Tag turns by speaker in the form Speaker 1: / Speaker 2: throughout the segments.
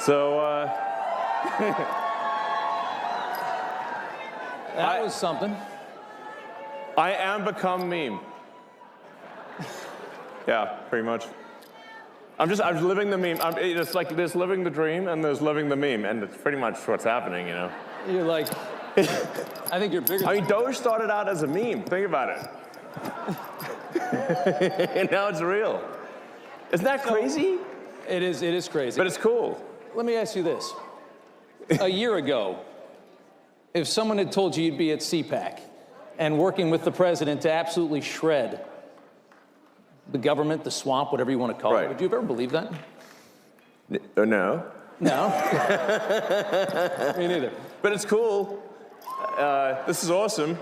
Speaker 1: So,
Speaker 2: that was something.
Speaker 1: I am become meme. Yeah, pretty much. I'm living the meme. It's like there's living the dream and there's living the meme, and it's pretty much what's happening, you know?
Speaker 2: You're like, I think you're bigger.
Speaker 1: I mean, Doge started out as a meme. Think about it. And now it's real. Isn't that crazy?
Speaker 2: It is crazy.
Speaker 1: But it's cool.
Speaker 2: Let me ask you this. A year ago, if someone had told you you'd be at CPAC and working with the president to absolutely shred the government, the swamp, whatever you want to call it, would you have ever believed that?
Speaker 1: No.
Speaker 2: No? Me neither.
Speaker 1: But it's cool. This is awesome.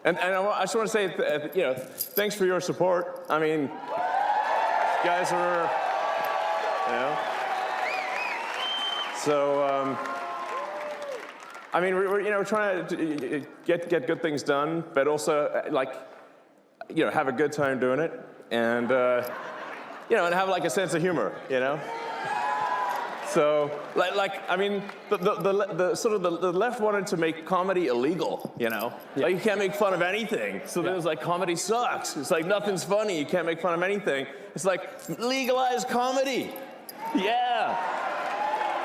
Speaker 1: And I just want to say, thanks for your support. I mean, you guys are, So, I mean, we're trying to get good things done, but also, have a good time doing it, and, and have, a sense of humor, So, I mean, the left wanted to make comedy illegal, Yeah. Like, you can't make fun of anything. So there's comedy sucks. It's like, nothing's funny. You can't make fun of anything. It's like, legalize comedy. Yeah.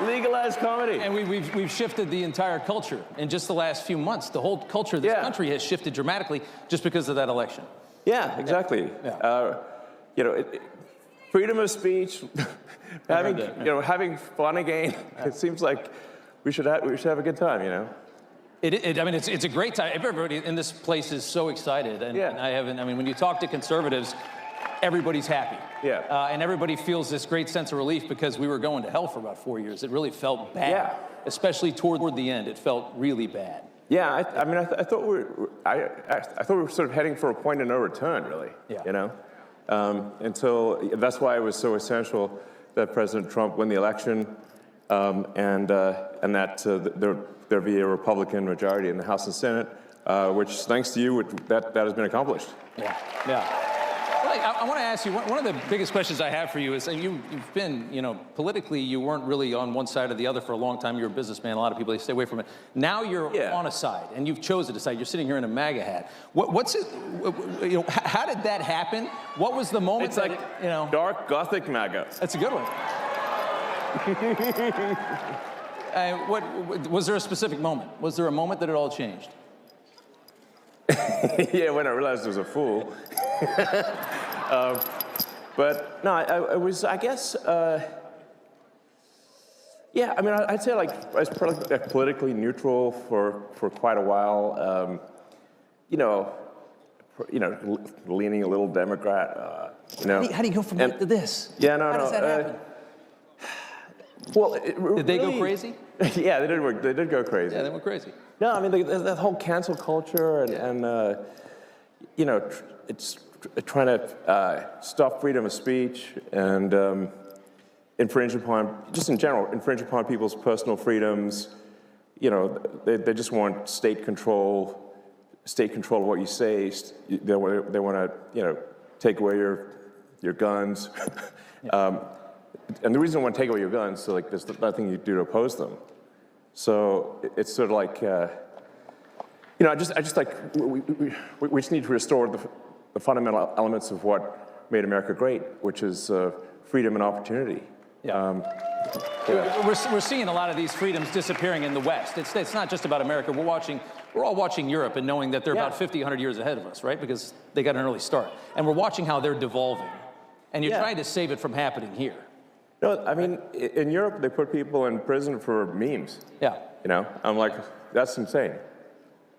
Speaker 1: Legalize comedy.
Speaker 2: And we've shifted the entire culture in just the last few months. The whole culture of this country has shifted dramatically just because of that election.
Speaker 1: Yeah, exactly. Yeah. Freedom of speech, having fun again. It seems like we should have a good time, I
Speaker 2: mean, it's a great time. Everybody in this place is so excited, and when you talk to conservatives, everybody's happy.
Speaker 1: Yeah.
Speaker 2: And everybody feels this great sense of relief because we were going to hell for about 4 years. It really felt bad, especially toward the end. It felt really bad.
Speaker 1: Yeah, I thought we were sort of heading for a point of no return, really.
Speaker 2: Yeah.
Speaker 1: Until that's why it was so essential that President Trump win the election, and that there be a Republican majority in the House and Senate, which, thanks to you, that has been accomplished.
Speaker 2: Yeah. Yeah. I want to ask you, one of the biggest questions I have for you is, and you've been, politically, you weren't really on one side or the other for a long time. You're a businessman. A lot of people, they stay away from it. Now you're on a side, and you've chosen a side. You're sitting here in a MAGA hat. What's it, how did that happen? What was the moment?
Speaker 1: It's dark Gothic MAGA.
Speaker 2: That's a good one. What was there a specific moment? Was there a moment that it all changed?
Speaker 1: Yeah, when I realized I was a fool. But no, I was, I guess, I'd say I was politically neutral for quite a while. Leaning a little Democrat.
Speaker 2: How do you go from that to this?
Speaker 1: Yeah, no,
Speaker 2: How does that happen?
Speaker 1: Well,
Speaker 2: did they go crazy?
Speaker 1: Yeah, they did go crazy.
Speaker 2: Yeah, they went crazy.
Speaker 1: No, I mean, that whole cancel culture and it's trying to stop freedom of speech and infringe upon people's personal freedoms. They just want state control of what you say. They want to, take away your guns. And the reason they want to take away your guns, so there's nothing you do to oppose them. So it's sort of like, we just need to restore the fundamental elements of what made America great, which is freedom and opportunity.
Speaker 2: Yeah. We're seeing a lot of these freedoms disappearing in the West. It's not just about America. We're all watching Europe and knowing that they're about 50, 100 years ahead of us, right? Because they got an early start. And we're watching how they're devolving. And you're trying to save it from happening here.
Speaker 1: No, I mean, in Europe, they put people in prison for memes.
Speaker 2: Yeah.
Speaker 1: I'm like, that's insane.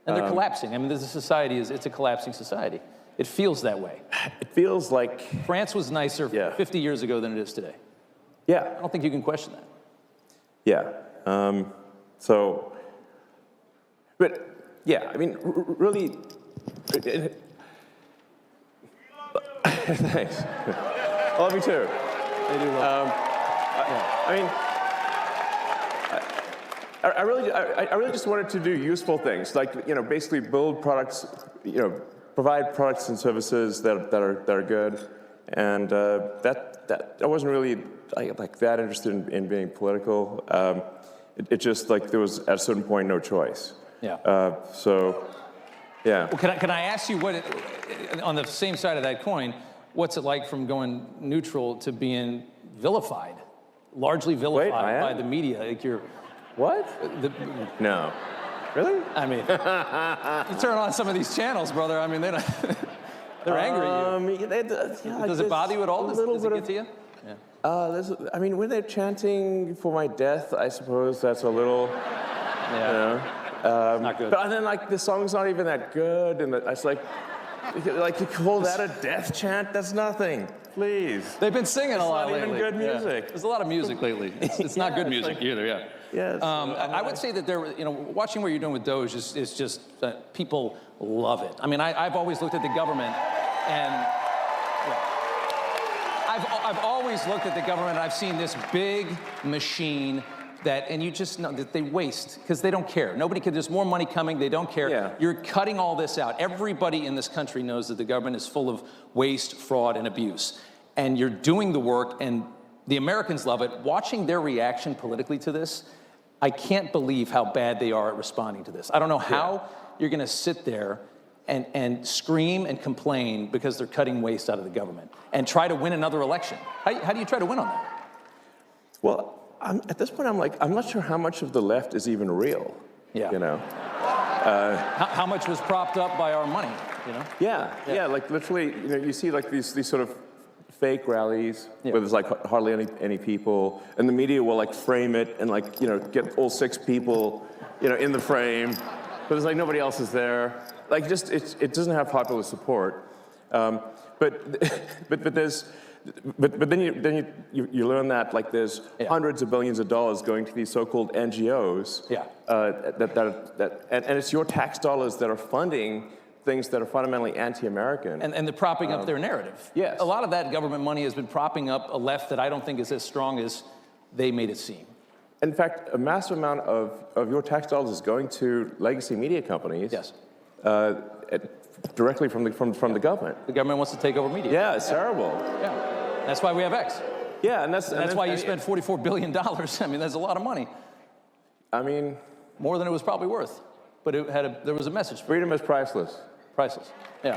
Speaker 2: And they're collapsing. I mean, this society it's a collapsing society. It feels that way.
Speaker 1: It feels like
Speaker 2: France was nicer 50 years ago than it is today.
Speaker 1: Yeah.
Speaker 2: I don't think you can question that.
Speaker 1: Yeah. But yeah, I mean, really. Thanks. I love you too.
Speaker 2: They do love
Speaker 1: I really just wanted to do useful things, basically build products, provide products and services that are good, and I wasn't really like that interested in being political. It just like there was at a certain point no choice.
Speaker 2: Yeah.
Speaker 1: So, yeah.
Speaker 2: Well, can I ask you what, on the same side of that coin, what's it like from going neutral to being vilified, largely vilified by the media? Like you're
Speaker 1: what? No. Really?
Speaker 2: I mean, you turn on some of these channels, brother. I mean, they're angry at you. Does it bother you at all? Does it get to you? Yeah.
Speaker 1: I mean, when they're chanting for my death, I suppose that's a little,
Speaker 2: Not good.
Speaker 1: But then, like, the song's not even that good, and it's like you call that a death chant? That's nothing. Please.
Speaker 2: They've been singing a lot lately.
Speaker 1: It's not even good music.
Speaker 2: There's a lot of music lately. It's not good music either. Yeah.
Speaker 1: Yes.
Speaker 2: I would say that watching what you're doing with Doge is just people love it. I mean, I've always looked at the government and. I've always looked at the government and I've seen this big machine and you just know that they waste because they don't care. There's more money coming, they don't care.
Speaker 1: Yeah.
Speaker 2: You're cutting all this out. Everybody in this country knows that the government is full of waste, fraud, and abuse. And you're doing the work and the Americans love it. Watching their reaction politically to this, I can't believe how bad they are at responding to this. I don't know how you're gonna sit there and scream and complain because they're cutting waste out of the government and try to win another election. How do you try to win on that?
Speaker 1: Well, at this point, I'm not sure how much of the left is even real.
Speaker 2: Yeah.
Speaker 1: You know?
Speaker 2: How much was propped up by our money, you know?
Speaker 1: Yeah, like literally, you see like these sort of fake rallies where there's like hardly any people, and the media will like frame it and like, get all 6 people, in the frame, but there's like nobody else is there. Like it doesn't have popular support, but then you learn that like there's hundreds of billions of dollars going to these so-called NGOs.
Speaker 2: Yeah.
Speaker 1: And it's your tax dollars that are funding things that are fundamentally anti-American.
Speaker 2: And they're propping up their narrative.
Speaker 1: Yes.
Speaker 2: A lot of that government money has been propping up a left that I don't think is as strong as they made it seem.
Speaker 1: In fact, a massive amount of your tax dollars is going to legacy media companies.
Speaker 2: Yes.
Speaker 1: Directly from the government.
Speaker 2: The government wants to take over media.
Speaker 1: Yeah, it's terrible.
Speaker 2: Yeah. That's why we have X.
Speaker 1: Yeah, and
Speaker 2: that's why you spent $44 billion. I mean, that's a lot of money.
Speaker 1: I mean,
Speaker 2: more than it was probably worth. But there was a message.
Speaker 1: Freedom is priceless.
Speaker 2: Priceless. Yeah.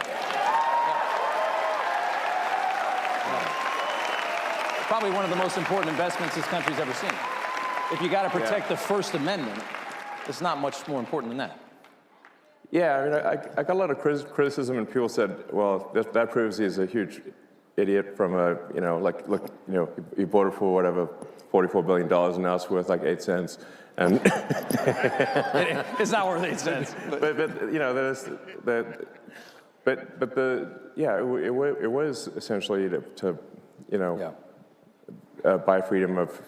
Speaker 2: Probably one of the most important investments this country's ever seen. If you got to protect the First Amendment, it's not much more important than that.
Speaker 1: Yeah, I mean, I got a lot of criticism, and people said, well, that proves he's a huge idiot from he voted for whatever, $44 billion, and now it's worth like 8 cents. And
Speaker 2: it's not worth 8 cents.
Speaker 1: It was essentially to buy freedom of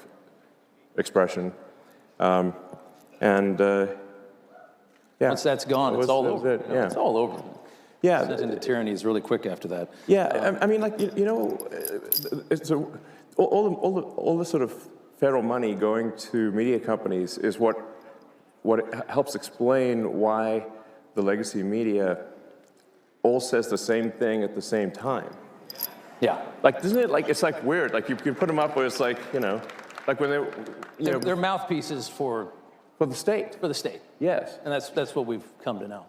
Speaker 1: expression,
Speaker 2: Once that's gone, it's all over. It's all over.
Speaker 1: Yeah.
Speaker 2: Descent into tyranny is really quick after that.
Speaker 1: Yeah, I mean, like, it's all the sort of federal money going to media companies is what helps explain why the legacy media all says the same thing at the same time.
Speaker 2: Yeah.
Speaker 1: Like, isn't it like, it's like weird, like you can put them up where it's like, like when
Speaker 2: they're mouthpieces for
Speaker 1: the state.
Speaker 2: For the state.
Speaker 1: Yes.
Speaker 2: And that's what we've come to know.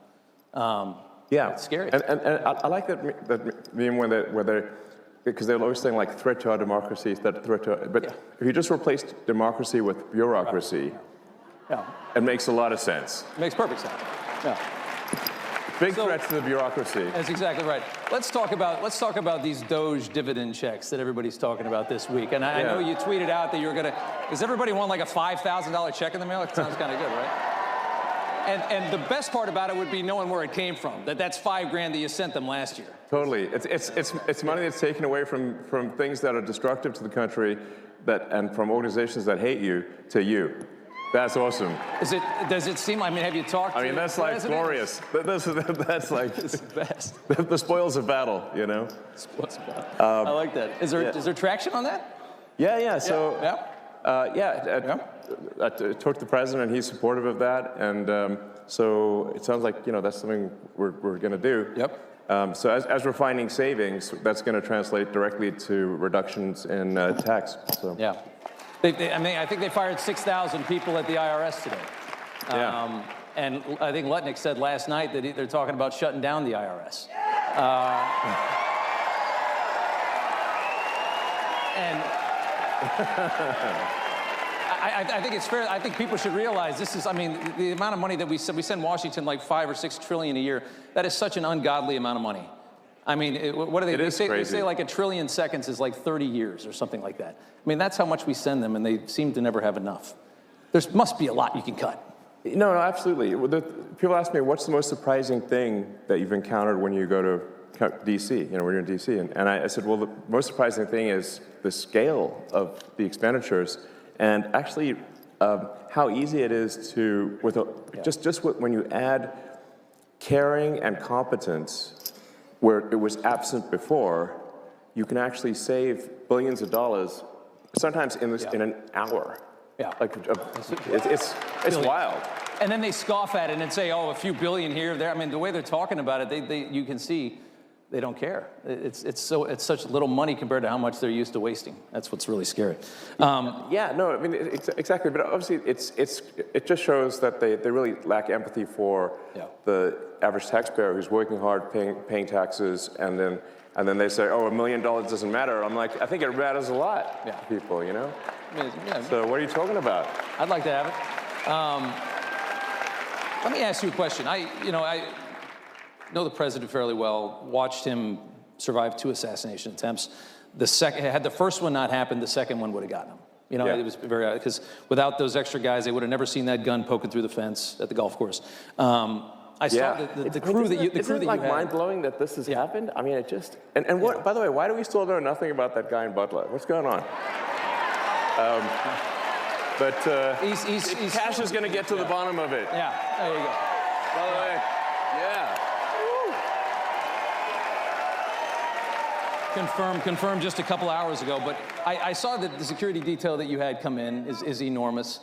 Speaker 1: Yeah.
Speaker 2: It's scary.
Speaker 1: And I like that meme where they're, because they're always saying like threat to our democracy, but if you just replace democracy with bureaucracy, it makes a lot of sense.
Speaker 2: It makes perfect sense. Yeah.
Speaker 1: Big threat to the bureaucracy.
Speaker 2: That's exactly right. Let's talk about these Doge dividend checks that everybody's talking about this week. And I know you tweeted out that you were gonna. Does everybody want like a $5,000 check in the mail? It sounds kind of good, right? And the best part about it would be knowing where it came from. That's $5 grand that you sent them last year.
Speaker 1: Totally. It's money that's taken away from things that are destructive to the country, and from organizations that hate you to you. That's awesome.
Speaker 2: Does it seem? I mean, have you talked?
Speaker 1: I mean, that's like glorious. That's like
Speaker 2: it's the best.
Speaker 1: The spoils of battle,
Speaker 2: Spoils of battle. I like that. Is there traction on that?
Speaker 1: Yeah. So I talked to the president, and he's supportive of that, and so it sounds like that's something we're going to do.
Speaker 2: Yep.
Speaker 1: So as we're finding savings, that's going to translate directly to reductions in tax. So.
Speaker 2: Yeah. I mean, I think they fired 6,000 people at the IRS today.
Speaker 1: Yeah.
Speaker 2: And I think Lutnick said last night that they're talking about shutting down the IRS. And I think it's fair. I think people should realize this is, I mean, the amount of money that we send Washington like $5 or $6 trillion a year. That is such an ungodly amount of money. I mean, what do they? They say like 1 trillion seconds is like 30 years or something like that. I mean, that's how much we send them, and they seem to never have enough. There must be a lot you can cut.
Speaker 1: No, absolutely. People ask me, what's the most surprising thing that you've encountered when you go to D.C., when you're in D.C.? And I said, well, the most surprising thing is the scale of the expenditures and actually how easy it is to, when you add caring and competence where it was absent before, you can actually save billions of dollars, sometimes in an hour.
Speaker 2: Yeah.
Speaker 1: Like, it's wild.
Speaker 2: And then they scoff at it and say, oh, a few billion here, there. I mean, the way they're talking about it, you can see they don't care. It's such little money compared to how much they're used to wasting. That's what's really scary.
Speaker 1: Yeah, no, I mean, exactly. But obviously, it just shows that they really lack empathy for the average taxpayer who's working hard, paying taxes, and then they say, oh, $1 million doesn't matter. I'm like, I think it matters a lot to people, you know? So what are you talking about?
Speaker 2: I'd like to have it. Let me ask you a question. I know the president fairly well, watched him survive 2 assassination attempts. Had the first one not happened, the second one would have gotten him. It was very, because without those extra guys, they would have never seen that gun poking through the fence at the golf course. I saw the crew that you had.
Speaker 1: Isn't it like mind-blowing that this has happened? I mean, it just, and what, by the way, why do we still know nothing about that guy in Butler? What's going on? But Cash is going to get to the bottom of it.
Speaker 2: Yeah, there you go.
Speaker 1: By the way,
Speaker 2: Confirmed just a couple hours ago, but I saw that the security detail that you had come in is enormous.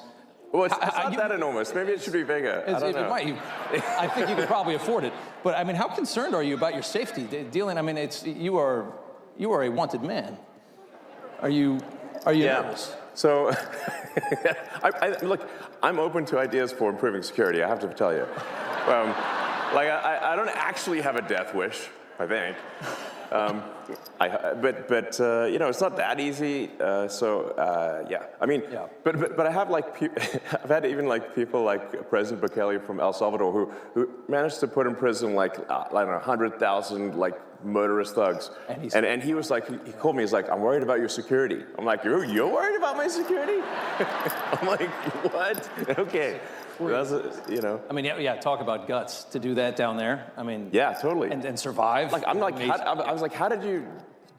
Speaker 1: Well, it's not that enormous. Maybe it should be bigger. I don't know.
Speaker 2: I think you could probably afford it. But I mean, how concerned are you about your safety? I mean, you are a wanted man. Are you nervous?
Speaker 1: So, look, I'm open to ideas for improving security, I have to tell you. I don't actually have a death wish, I think. It's not that easy. I mean, but I have I've had even people like President Bukele from El Salvador who managed to put in prison 100,000 murderous thugs. And he was like, he called me, he's like, I'm worried about your security. I'm like, you're worried about my security? I'm like, what? Okay. That's,
Speaker 2: I mean, talk about guts to do that down there. I mean,
Speaker 1: yeah, totally.
Speaker 2: And survive.
Speaker 1: I was like, how did you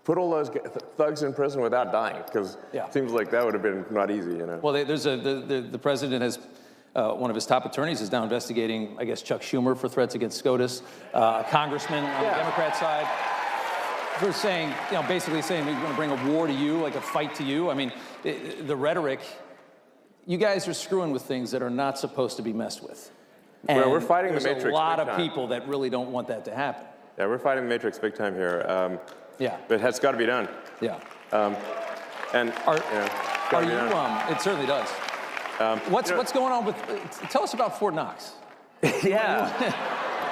Speaker 1: put all those thugs in prison without dying? Because it seems like that would have been not easy, Well,
Speaker 2: there's the president has, one of his top attorneys is now investigating, I guess, Chuck Schumer for threats against SCOTUS, a congressman on the Democrat side, for saying, basically saying we're going to bring a war to you, like a fight to you. I mean, the rhetoric. You guys are screwing with things that are not supposed to be messed with. And
Speaker 1: we're fighting the Matrix.
Speaker 2: There's a lot of people that really don't want that to happen.
Speaker 1: Yeah, we're fighting the Matrix big time here. But it's got to be done.
Speaker 2: Yeah.
Speaker 1: It
Speaker 2: certainly does. What's going on with? Tell us about Fort Knox.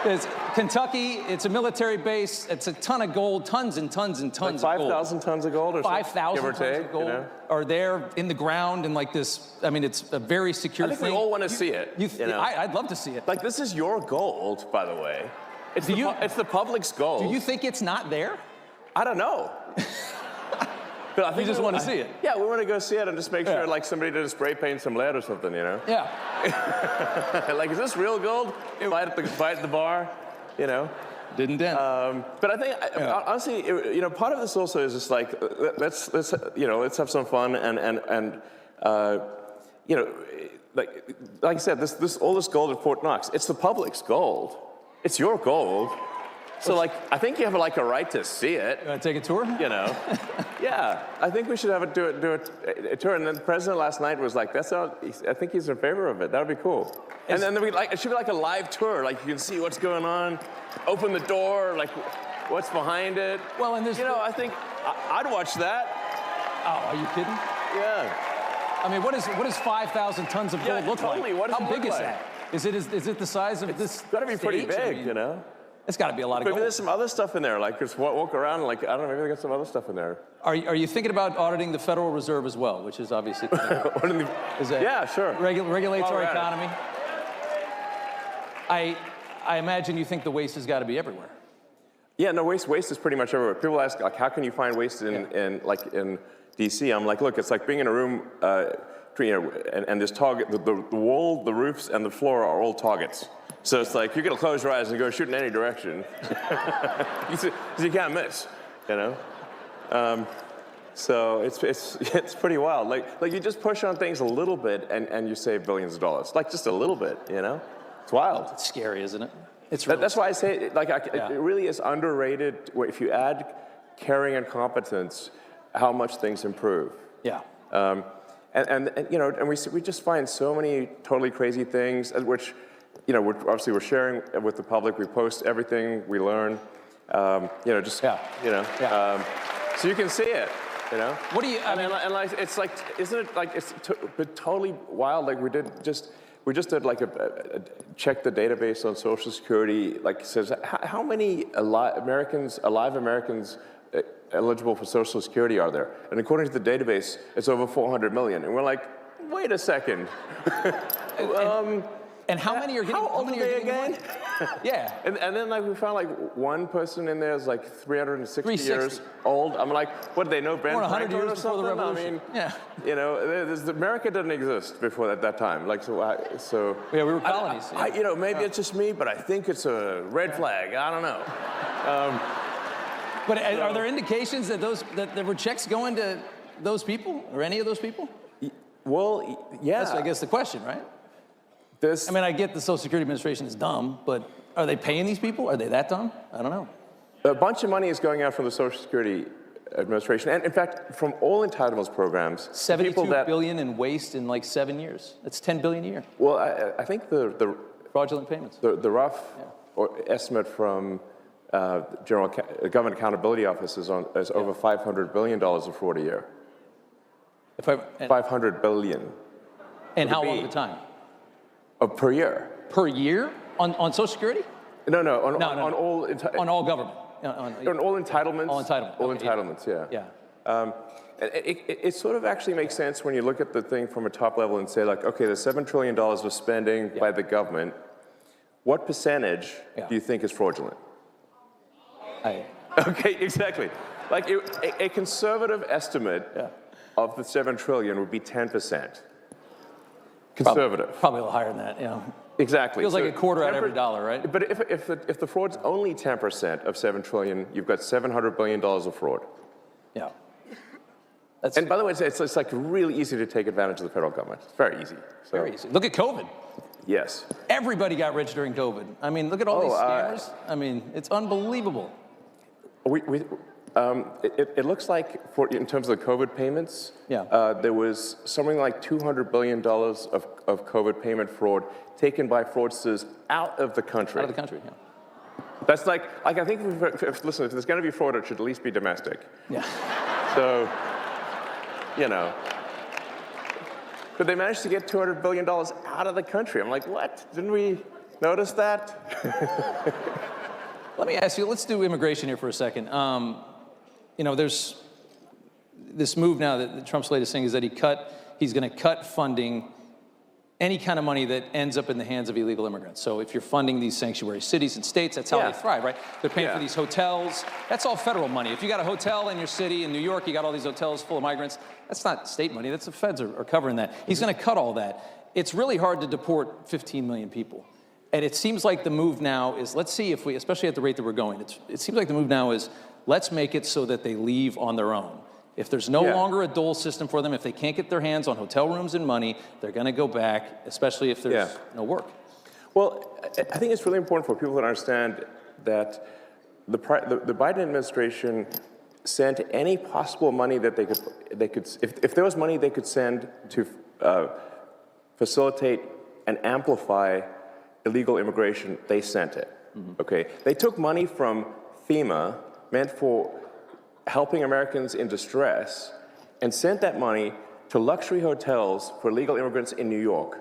Speaker 2: It's Kentucky. It's a military base. It's a ton of gold, tons and tons and tons of gold.
Speaker 1: 5,000 tons of gold, or
Speaker 2: 5,000 tons of gold are there in the ground, and this. I mean, it's a very secure thing.
Speaker 1: I think we all want to see it.
Speaker 2: I'd love to see it.
Speaker 1: This is your gold, by the way. It's the public's gold.
Speaker 2: Do you think it's not there?
Speaker 1: I don't know. But I think
Speaker 2: you just want to see it.
Speaker 1: Yeah, we want to go see it and just make sure somebody didn't spray paint some lead or something,
Speaker 2: Yeah.
Speaker 1: Is this real gold? Fight at the bar,
Speaker 2: Didn't dent.
Speaker 1: But I think honestly, part of this also is just let's have some fun and like I said, all this gold at Fort Knox, it's the public's gold. It's your gold. So, like, I think you have, like, a right to see it.
Speaker 2: You want to take a tour?
Speaker 1: You know? Yeah. I think we should have do a tour. And then the president last night was like, I think he's in favor of it. That would be cool. And then it should be like a live tour. Like, you can see what's going on, open the door, like, what's behind it.
Speaker 2: Well, and there's...
Speaker 1: You know, I think I'd watch that.
Speaker 2: Oh, are you kidding?
Speaker 1: Yeah.
Speaker 2: I mean, what does 5,000 tons of gold look
Speaker 1: totally.
Speaker 2: like?
Speaker 1: What does
Speaker 2: How
Speaker 1: it
Speaker 2: big
Speaker 1: look
Speaker 2: is
Speaker 1: like?
Speaker 2: that? Is it the size of this?
Speaker 1: It's got to be pretty
Speaker 2: stage?
Speaker 1: big,
Speaker 2: I mean,
Speaker 1: you know?
Speaker 2: It's got to be a lot of
Speaker 1: Maybe
Speaker 2: gold.
Speaker 1: there's some other stuff in there, like just walk around, like, I don't know, maybe they got some other stuff in there.
Speaker 2: Are you thinking about auditing the Federal Reserve as well, which is obviously
Speaker 1: yeah, sure.
Speaker 2: Regulatory economy? I imagine you think the waste has got to be everywhere.
Speaker 1: Yeah, no, waste is pretty much everywhere. People ask, like, how can you find waste in DC? I'm like, look, it's like being in a room, and there's target, the wall, the roofs, and the floor are all targets. So it's like, you're gonna close your eyes and go shoot in any direction. Because you can't miss, you know? So it's pretty wild. Like you just push on things a little bit and you save billions of dollars. Like just a little bit, you know? It's wild.
Speaker 2: It's scary, isn't it? It's really
Speaker 1: That's why I say, it really is underrated. If you add caring and competence, how much things improve.
Speaker 2: Yeah.
Speaker 1: And you know, and we just find so many totally crazy things, which, you know, we're sharing with the public. We post everything we learn. You know, just you know, so you can see it. You know.
Speaker 2: What do you? I mean,
Speaker 1: and like, it's like, isn't it like it's totally wild? Like we just did like check the database on Social Security. Like it says how many alive Americans eligible for Social Security are there? And according to the database, it's over 400 million. And we're like, wait a second.
Speaker 2: And how many are getting?
Speaker 1: How old are they again?
Speaker 2: Yeah.
Speaker 1: And then like we found like one person in there is like 360 years
Speaker 2: 360.
Speaker 1: old. I'm like, what, they know Ben
Speaker 2: More than 100
Speaker 1: Franklin
Speaker 2: years
Speaker 1: or
Speaker 2: before the
Speaker 1: something?
Speaker 2: revolution.
Speaker 1: I mean, you know, America didn't exist before at that time. Like so.
Speaker 2: Yeah, we were colonies.
Speaker 1: You know, maybe it's just me, but I think it's a red flag. I don't know.
Speaker 2: But are there indications that there were checks going to those people or any of those people?
Speaker 1: Well, yeah.
Speaker 2: That's, I guess, the question, right? I mean, I get the Social Security Administration is dumb, but are they paying these people? Are they that dumb? I don't know.
Speaker 1: A bunch of money is going out from the Social Security Administration, and in fact, from all entitlements programs.
Speaker 2: $72 billion in waste in like 7 years. That's $10 billion a year.
Speaker 1: Well, I think the
Speaker 2: fraudulent payments.
Speaker 1: The rough estimate from Government Accountability Office is over $500 billion of fraud a year. $500 billion.
Speaker 2: And how long at a time?
Speaker 1: Per year.
Speaker 2: Per year? On Social Security?
Speaker 1: No, on all...
Speaker 2: on all government.
Speaker 1: On all entitlements.
Speaker 2: All entitlements.
Speaker 1: All entitlements, yeah. It sort of actually makes sense when you look at the thing from a top level and say, like, okay, there's $7 trillion of spending by the government. What percentage do you think is fraudulent? Okay, exactly. Like a conservative estimate of the $7 trillion would be 10%. Conservative.
Speaker 2: Probably a little higher than that, yeah.
Speaker 1: Exactly.
Speaker 2: Feels like a quarter out of every dollar, right?
Speaker 1: But if the fraud's only 10% of $7 trillion, you've got $700 billion of fraud.
Speaker 2: Yeah.
Speaker 1: And by the way, it's like really easy to take advantage of the federal government. It's very easy.
Speaker 2: Very easy. Look at COVID.
Speaker 1: Yes.
Speaker 2: Everybody got rich during COVID. I mean, look at all these scammers. I mean, it's unbelievable.
Speaker 1: It looks like, in terms of the COVID payments, there was something like $200 billion of COVID payment fraud taken by fraudsters out of the country.
Speaker 2: Out of the country, yeah.
Speaker 1: That's like I think, listen, if there's going to be fraud, it should at least be domestic.
Speaker 2: Yeah.
Speaker 1: So, you know. But they managed to get $200 billion out of the country. I'm like, what? Didn't we notice that?
Speaker 2: Let me ask you, let's do immigration here for a second. You know, there's this move now that Trump's latest thing is that he's going to cut funding, any kind of money that ends up in the hands of illegal immigrants. So if you're funding these sanctuary cities and states, that's how they thrive, right? They're paying for these hotels. That's all federal money. If you got a hotel in your city, in New York, you got all these hotels full of migrants, that's not state money. That's the feds are covering that. He's going to cut all that. It's really hard to deport 15 million people. And it seems like the move now is, let's see if we, especially at the rate that we're going, it seems like the move now is, let's make it so that they leave on their own. If there's no longer a dole system for them, if they can't get their hands on hotel rooms and money, they're going to go back, especially if there's no work.
Speaker 1: Well, I think it's really important for people to understand that the Biden administration sent any possible money that they could if there was money they could send to facilitate and amplify illegal immigration, they sent it. Okay, they took money from FEMA meant for helping Americans in distress and sent that money to luxury hotels for illegal immigrants in New York.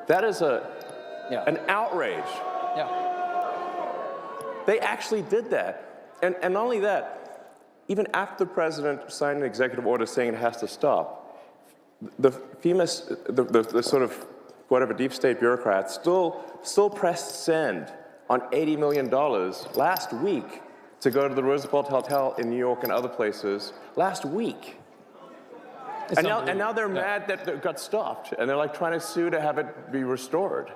Speaker 1: That is an outrage.
Speaker 2: Yeah.
Speaker 1: They actually did that. And not only that, even after the president signed an executive order saying it has to stop, the FEMA, the sort of whatever deep state bureaucrats still pressed send on $80 million last week to go to the Roosevelt Hotel in New York and other places last week. And now they're mad that it got stopped, and they're like trying to sue to have it be restored.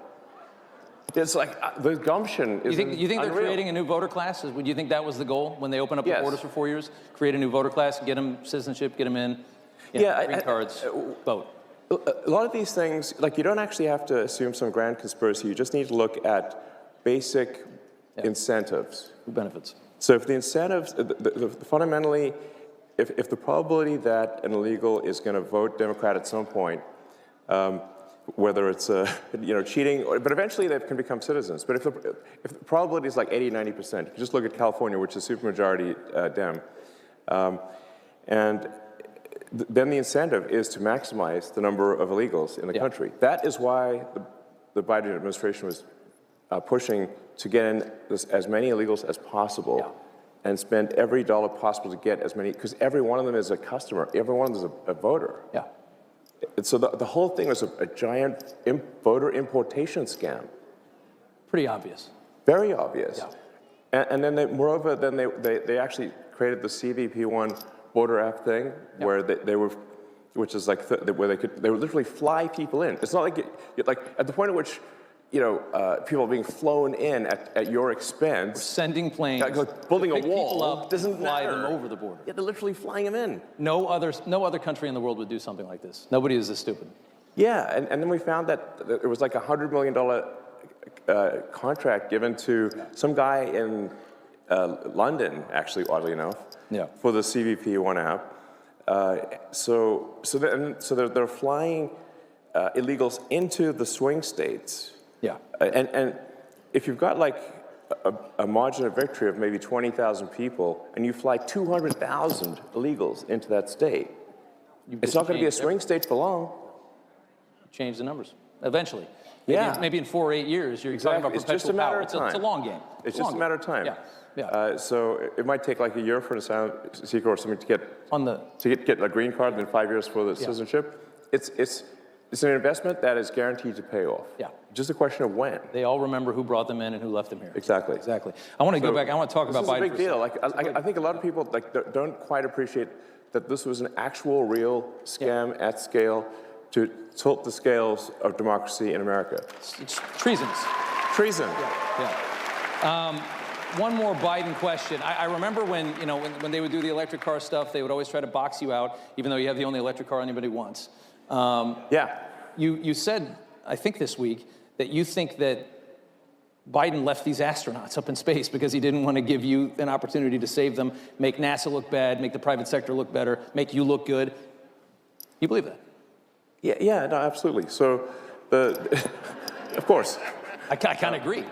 Speaker 1: It's like the gumption is unreal.
Speaker 2: You think they're creating a new voter class? Would you think that was the goal when they opened up the borders for 4 years? Create a new voter class, get them citizenship, get them in, green cards, vote.
Speaker 1: A lot of these things, like you don't actually have to assume some grand conspiracy. You just need to look at basic incentives.
Speaker 2: Who benefits?
Speaker 1: So if the incentives, fundamentally, if the probability that an illegal is going to vote Democrat at some point, whether it's cheating, but eventually they can become citizens. But if the probability is like 80, 90%, you just look at California, which is supermajority Dem, and then the incentive is to maximize the number of illegals in the country. That is why the Biden administration was pushing to get in as many illegals as possible and spend every dollar possible to get as many, because every one of them is a customer, every one of them is a voter.
Speaker 2: Yeah.
Speaker 1: So the whole thing was a giant voter importation scam.
Speaker 2: Pretty obvious.
Speaker 1: Very obvious.
Speaker 2: Yeah.
Speaker 1: And then moreover, they actually created the CVP1 voter app thing, where they were, which is like where they would literally fly people in. It's not like like at the point at which people are being flown in at your expense.
Speaker 2: Sending planes,
Speaker 1: like building a wall
Speaker 2: up,
Speaker 1: doesn't
Speaker 2: fly
Speaker 1: matter.
Speaker 2: them over the border.
Speaker 1: Yeah, they're literally flying them in.
Speaker 2: No other country in the world would do something like this. Nobody is this stupid.
Speaker 1: Yeah, and then we found that it was like a $100 million contract given to some guy in London, actually, oddly enough, for the CVP1 app. So they're flying illegals into the swing states.
Speaker 2: Yeah.
Speaker 1: And if you've got like a margin of victory of maybe 20,000 people, and you fly 200,000 illegals into that state, it's not going to be a swing state for long.
Speaker 2: Change the numbers eventually. Maybe in 4 or 8 years, you're talking about perpetual
Speaker 1: It's just a matter
Speaker 2: power.
Speaker 1: of time.
Speaker 2: It's a long game.
Speaker 1: It's just a matter of time.
Speaker 2: Yeah.
Speaker 1: So it might take like a year for an asylum seeker or something to get a green card, and then 5 years for the citizenship. It's an investment that is guaranteed to pay off.
Speaker 2: Yeah.
Speaker 1: Just a question of when.
Speaker 2: They all remember who brought them in and who left them here.
Speaker 1: Exactly.
Speaker 2: Exactly. I want to go back. I want to talk about Biden.
Speaker 1: This is a big deal. Like I think a lot of people don't quite appreciate that this was an actual, real scam at scale to tilt the scales of democracy in America.
Speaker 2: It's treason.
Speaker 1: Treason.
Speaker 2: Yeah. One more Biden question. I remember when they would do the electric car stuff, they would always try to box you out, even though you have the only electric car anybody wants. You said, I think this week, that you think that Biden left these astronauts up in space because he didn't want to give you an opportunity to save them, make NASA look bad, make the private sector look better, make you look good. You believe that? Yeah,
Speaker 1: no, absolutely. So, of course.
Speaker 2: I kind of agree.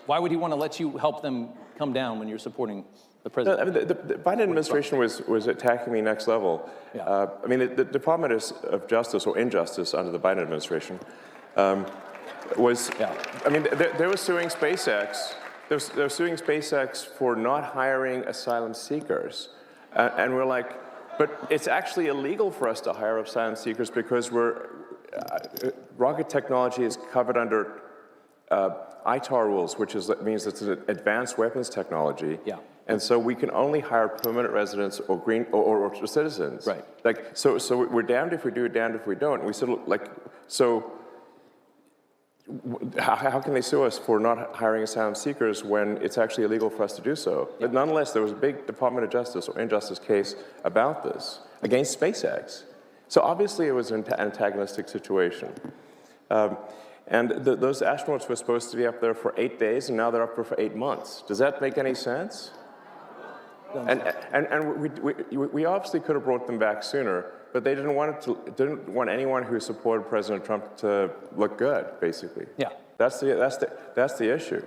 Speaker 2: Why would he want to let you help them come down when you're supporting the president?
Speaker 1: The Biden administration was attacking me next level.
Speaker 2: Yeah.
Speaker 1: The Department of Justice, or Injustice under the Biden administration, was, they were suing SpaceX. They're suing SpaceX for not hiring asylum seekers. And we're like, but it's actually illegal for us to hire asylum seekers because rocket technology is covered under ITAR rules, which means it's an advanced weapons technology.
Speaker 2: Yeah.
Speaker 1: And so we can only hire permanent residents or citizens.
Speaker 2: Right.
Speaker 1: So we're damned if we do, damned if we don't. And we said, how can they sue us for not hiring asylum seekers when it's actually illegal for us to do so? Yeah. But nonetheless, there was a big Department of Justice or Injustice case about this against SpaceX. So obviously it was an antagonistic situation. And those astronauts were supposed to be up there for 8 days, and now they're up there for 8 months. Does that make any sense? And we obviously could have brought them back sooner, but they didn't want anyone who supported President Trump to look good, basically.
Speaker 2: Yeah.
Speaker 1: That's the issue.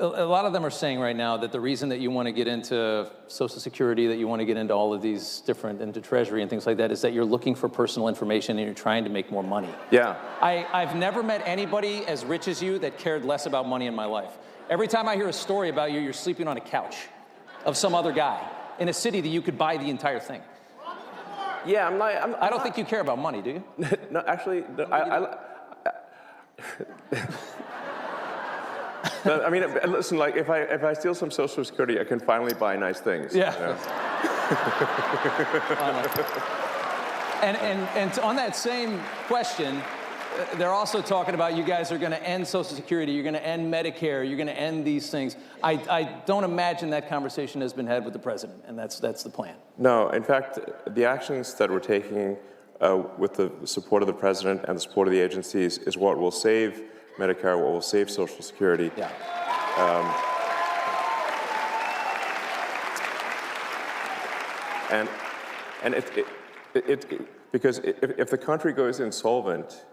Speaker 2: A lot of them are saying right now that the reason that you want to get into Social Security, that you want to get into all of these different, into Treasury and things like that, is that you're looking for personal information and you're trying to make more money.
Speaker 1: Yeah.
Speaker 2: I've never met anybody as rich as you that cared less about money in my life. Every time I hear a story about you, you're sleeping on a couch of some other guy in a city that you could buy the entire thing.
Speaker 1: Yeah,
Speaker 2: I don't think you care about money, do you?
Speaker 1: No, actually, I mean, listen, like, if I steal some Social Security, I can finally buy nice things.
Speaker 2: Yeah.
Speaker 1: You know?
Speaker 2: And on that same question, they're also talking about you guys are going to end Social Security, you're going to end Medicare, you're going to end these things. I don't imagine that conversation has been had with the president, and that's the plan.
Speaker 1: No, in fact, the actions that we're taking with the support of the president and the support of the agencies is what will save Medicare, what will save Social Security.
Speaker 2: Yeah.
Speaker 1: And because if the country goes insolvent,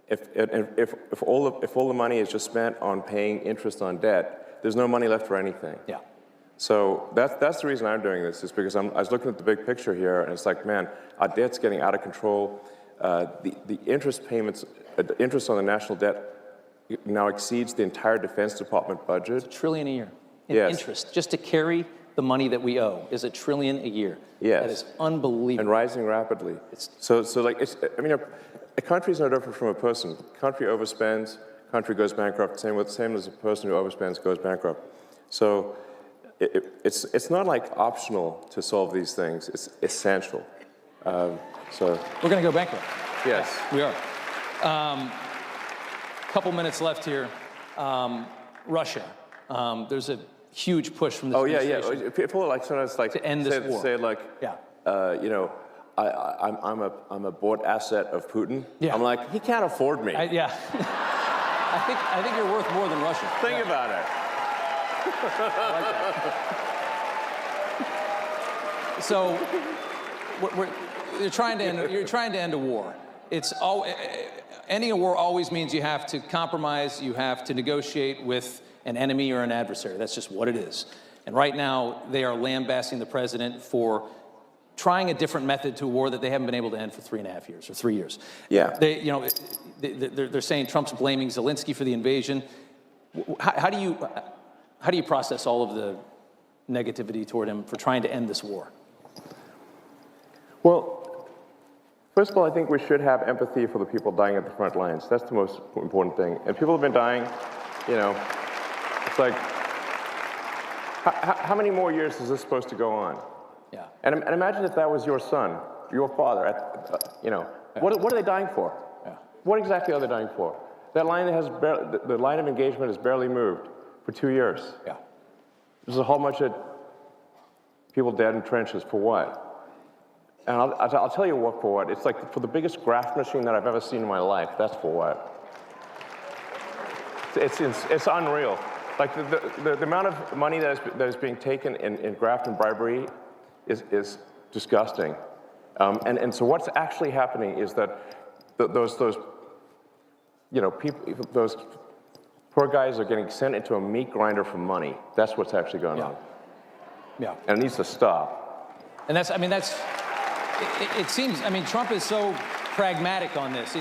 Speaker 1: if all the money is just spent on paying interest on debt, there's no money left for anything.
Speaker 2: Yeah.
Speaker 1: So that's the reason I'm doing this, is because I was looking at the big picture here, and it's like, man, our debt's getting out of control. The interest payments, the interest on the national debt now exceeds the entire Defense Department budget.
Speaker 2: It's $1 trillion a year in
Speaker 1: Yes.
Speaker 2: interest. Just to carry the money that we owe is $1 trillion a year.
Speaker 1: Yes.
Speaker 2: That is unbelievable.
Speaker 1: And rising rapidly. So like, I mean, a country's no different from a person. Country overspends, country goes bankrupt. Same as a person who overspends goes bankrupt. So it's not like optional to solve these things. It's essential. So
Speaker 2: We're going to go bankrupt.
Speaker 1: yes,
Speaker 2: We are. Couple minutes left here. Russia. There's a huge push from this administration.
Speaker 1: yeah. People like sometimes like
Speaker 2: to end this war.
Speaker 1: Say like,
Speaker 2: Yeah.
Speaker 1: you know, I'm a bought asset of Putin.
Speaker 2: Yeah.
Speaker 1: I'm like, he can't afford me.
Speaker 2: Yeah. I think you're worth more than Russia.
Speaker 1: Think about it.
Speaker 2: So, you're trying to end a war. Ending a war always means you have to compromise, you have to negotiate with an enemy or an adversary. That's just what it is. And right now, they are lambasting the president for trying a different method to a war that they haven't been able to end for 3.5 years or 3 years.
Speaker 1: Yeah.
Speaker 2: They're saying Trump's blaming Zelensky for the invasion. How do you process all of the negativity toward him for trying to end this war?
Speaker 1: Well, first of all, I think we should have empathy for the people dying at the front lines. That's the most important thing. And people have been dying, you know, it's like, how many more years is this supposed to go on?
Speaker 2: Yeah.
Speaker 1: And imagine if that was your son, your father, what are they dying for?
Speaker 2: Yeah.
Speaker 1: What exactly are they dying for? That line the line of engagement has barely moved for 2 years.
Speaker 2: Yeah.
Speaker 1: There's a whole bunch of people dead in trenches for what? And I'll tell you what for what. It's like for the biggest graft machine that I've ever seen in my life. That's for what. It's unreal. Like the amount of money that is being taken in graft and bribery is disgusting. And so what's actually happening is that those poor guys are getting sent into a meat grinder for money. That's what's actually going on.
Speaker 2: Yeah.
Speaker 1: And it needs to stop.
Speaker 2: And it seems, Trump is so pragmatic on this.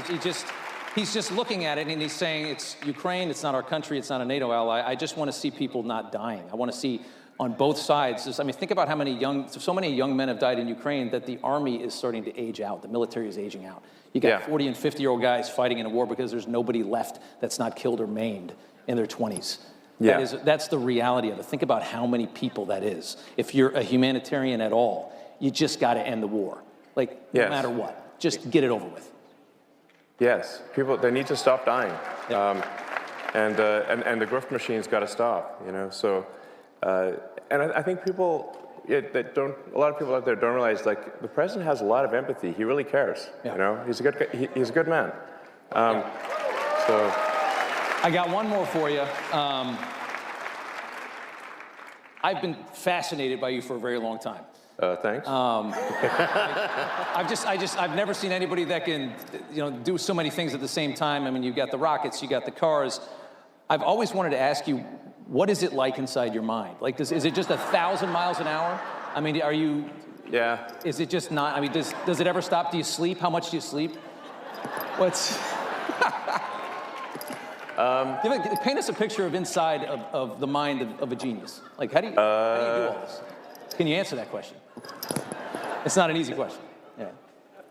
Speaker 2: He's just looking at it and he's saying, it's Ukraine, it's not our country, it's not a NATO ally. I just want to see people not dying. I want to see on both sides. Think about how so many young men have died in Ukraine that the army is starting to age out. The military is aging out. You got 40 and 50-year-old guys fighting in a war because there's nobody left that's not killed or maimed in their 20s.
Speaker 1: Yeah.
Speaker 2: That's the reality of it. Think about how many people that is. If you're a humanitarian at all, you just got to end the war. No matter what. Just get it over with.
Speaker 1: Yes, they need to stop dying.
Speaker 2: Yeah.
Speaker 1: And the grift machine's got to stop, you know. So, and I think people, a lot of people out there don't realize, like, the president has a lot of empathy. He really cares.
Speaker 2: Yeah.
Speaker 1: You know, he's a good he's a good man. So
Speaker 2: I got one more for you. I've been fascinated by you for a very long time.
Speaker 1: thanks.
Speaker 2: I've never seen anybody that can, do so many things at the same time. I mean, you've got the rockets, you got the cars. I've always wanted to ask you, what is it like inside your mind? Like, is it just 1,000 miles an hour? I mean, are you?
Speaker 1: Yeah.
Speaker 2: Is it just not? I mean, does it ever stop? Do you sleep? How much do you sleep? What's? Paint us a picture of inside of the mind of a genius. Like, how do you do all this? Can you answer that question? It's not an easy question. Yeah.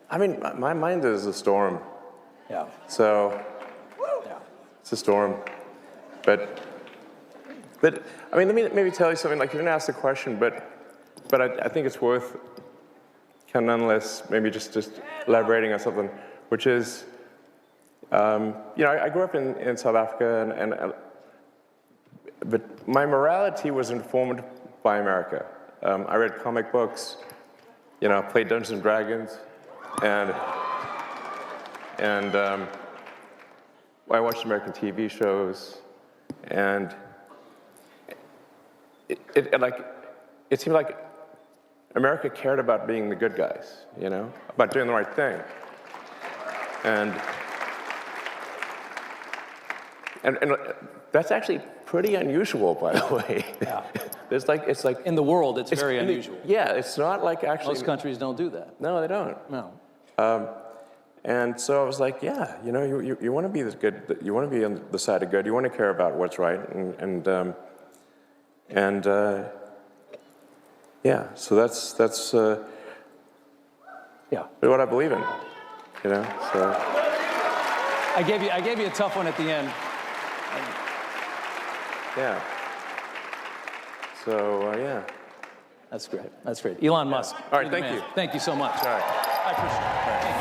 Speaker 1: I mean, my mind is a storm.
Speaker 2: Yeah.
Speaker 1: So,
Speaker 2: Yeah.
Speaker 1: it's a storm. But I mean, let me maybe tell you something. Like, you didn't ask the question, but I think it's worth kind of nonetheless maybe just elaborating on something, which is, I grew up in South Africa, but my morality was informed by America. I read comic books, played Dungeons and Dragons, and I watched American TV shows, and it seemed like America cared about being the good guys, about doing the right thing, and that's actually pretty unusual, by the way.
Speaker 2: Yeah.
Speaker 1: It's like
Speaker 2: In the world, it's very unusual.
Speaker 1: Yeah, it's not like actually.
Speaker 2: Most countries don't do that.
Speaker 1: No, they don't.
Speaker 2: No.
Speaker 1: And so I was like, yeah, you want to be this good. You want to be on the side of good. You want to care about what's right, yeah. So that's
Speaker 2: Yeah.
Speaker 1: what I believe in. So.
Speaker 2: I gave you a tough one at the end.
Speaker 1: Yeah. So, yeah.
Speaker 2: That's great. That's great. Elon Musk.
Speaker 1: All right,
Speaker 2: you're the
Speaker 1: thank
Speaker 2: man.
Speaker 1: you.
Speaker 2: Thank you so much.
Speaker 1: All right.
Speaker 2: I appreciate it. All right, thank you.